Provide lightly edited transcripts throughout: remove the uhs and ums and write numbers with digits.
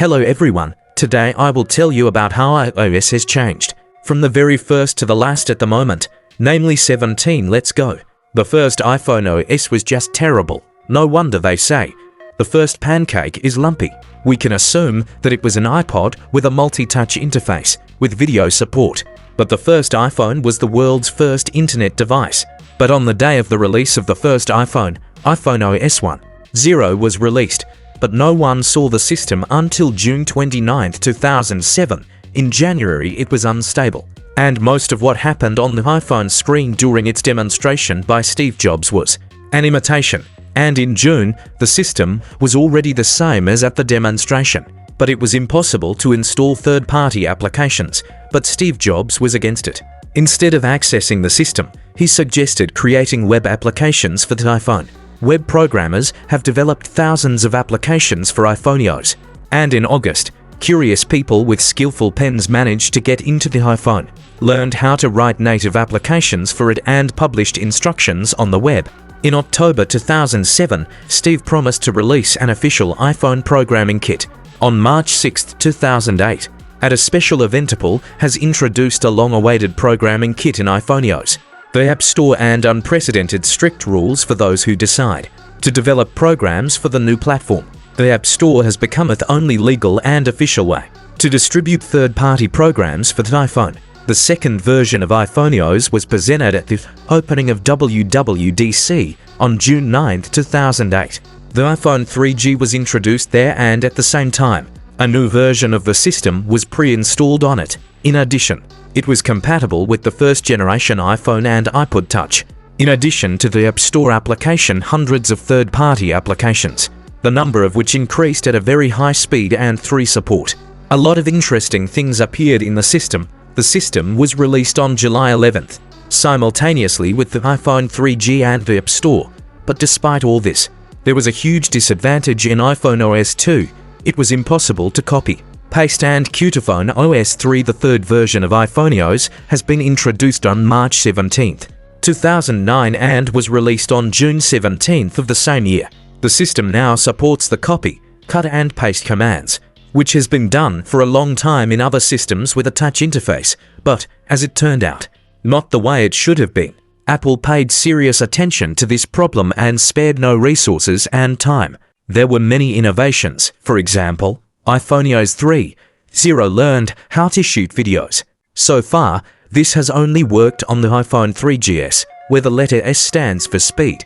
Hello everyone, today I will tell you about how iOS has changed, from the very first to the last at the moment, namely 17. Let's go. The first iPhoneOs was just terrible, no wonder they say. The first pancake is lumpy. We can assume that it was an iPod with a multi-touch interface, with video support. But the first iPhone was the world's first internet device. But on the day of the release of the first iPhone, iPhoneOs 1.0 was released, but no one saw the system until June 29, 2007. In January it was unstable, and most of what happened on the iPhone screen during its demonstration by Steve Jobs was an imitation. And in June, the system was already the same as at the demonstration, but it was impossible to install third-party applications, but Steve Jobs was against it. Instead of accessing the system, he suggested creating web applications for the iPhone. Web programmers have developed thousands of applications for iPhoneOs, and in August, curious people with skillful pens managed to get into the iPhone, learned how to write native applications for it and published instructions on the web. In October 2007, Steve promised to release an official iPhone programming kit. On March 6, 2008, at a special event, Apple has introduced a long-awaited programming kit in iPhoneOs, the App Store, and unprecedented strict rules for those who decide to develop programs for the new platform. The App Store has become the only legal and official way to distribute third-party programs for the iPhone. The second version of iPhoneOs was presented at the opening of WWDC on June 9, 2008. The iPhone 3G was introduced there, and at the same time, a new version of the system was pre-installed on it. In addition, it was compatible with the first-generation iPhone and iPod Touch. In addition to the App Store application, hundreds of third-party applications, the number of which increased at a very high speed, and 3 support. A lot of interesting things appeared in the system. The system was released on July 11th, simultaneously with the iPhone 3G and the App Store. But despite all this, there was a huge disadvantage in iPhoneOs 2. It was impossible to copy, paste and Qtophone OS 3. The third version of iPhoneOs has been introduced on March 17, 2009 and was released on June 17th of the same year. The system now supports the copy, cut and paste commands, which has been done for a long time in other systems with a touch interface, but, as it turned out, not the way it should have been. Apple paid serious attention to this problem and spared no resources and time. There were many innovations. For example, iPhoneOs 3.0 learned how to shoot videos. So far, this has only worked on the iPhone 3GS, where the letter S stands for speed.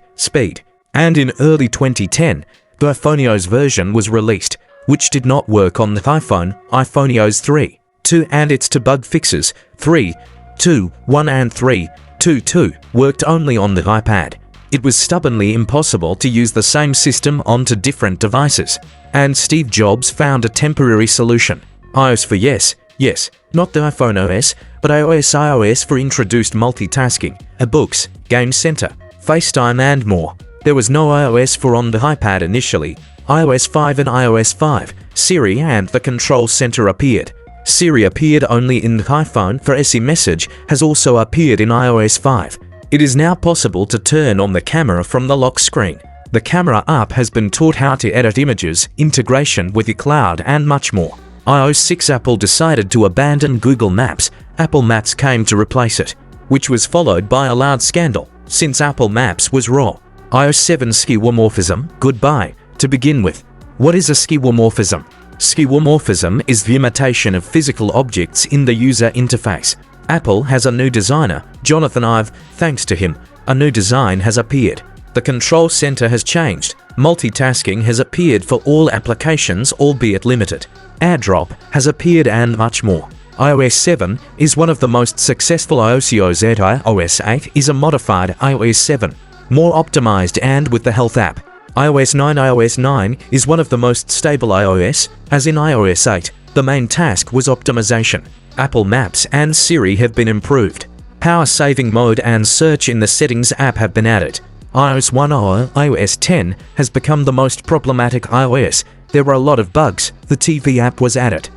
And in early 2010, the iPhoneOs version was released, which did not work on the iPhoneOs 3.2, and its 2 bug fixes, 3.2.1 and 3.2.2, worked only on the iPad. It was stubbornly impossible to use the same system onto different devices, and Steve Jobs found a temporary solution. iOS for yes, not the iPhoneOs, but iOS for introduced multitasking, books, Game Center, FaceTime and more. There was no iOS for on the iPad initially. iOS 5 and iOS 5, Siri and the Control Center appeared. Siri appeared only in the iPhone for SE Message has also appeared in iOS 5. It is now possible to turn on the camera from the lock screen. The camera app has been taught how to edit images, integration with iCloud and much more. iOS 6 Apple decided to abandon Google Maps. Apple Maps came to replace it, which was followed by a loud scandal, since Apple Maps was raw. iOS 7 skeuomorphism, goodbye. To begin with, what is a skeuomorphism? Skeuomorphism is the imitation of physical objects in the user interface. Apple has a new designer, Jonathan Ive. Thanks to him, a new design has appeared. The control center has changed. Multitasking has appeared for all applications, albeit limited. AirDrop has appeared and much more. iOS 7 is one of the most successful iOS. iOS 8 is a modified iOS 7, more optimized and with the Health app. iOS 9 is one of the most stable iOS, as in iOS 8, the main task was optimization. Apple Maps and Siri have been improved. Power saving mode and search in the Settings app have been added. iOS 1 or iOS 10 has become the most problematic iOS. There were a lot of bugs. The TV app was added.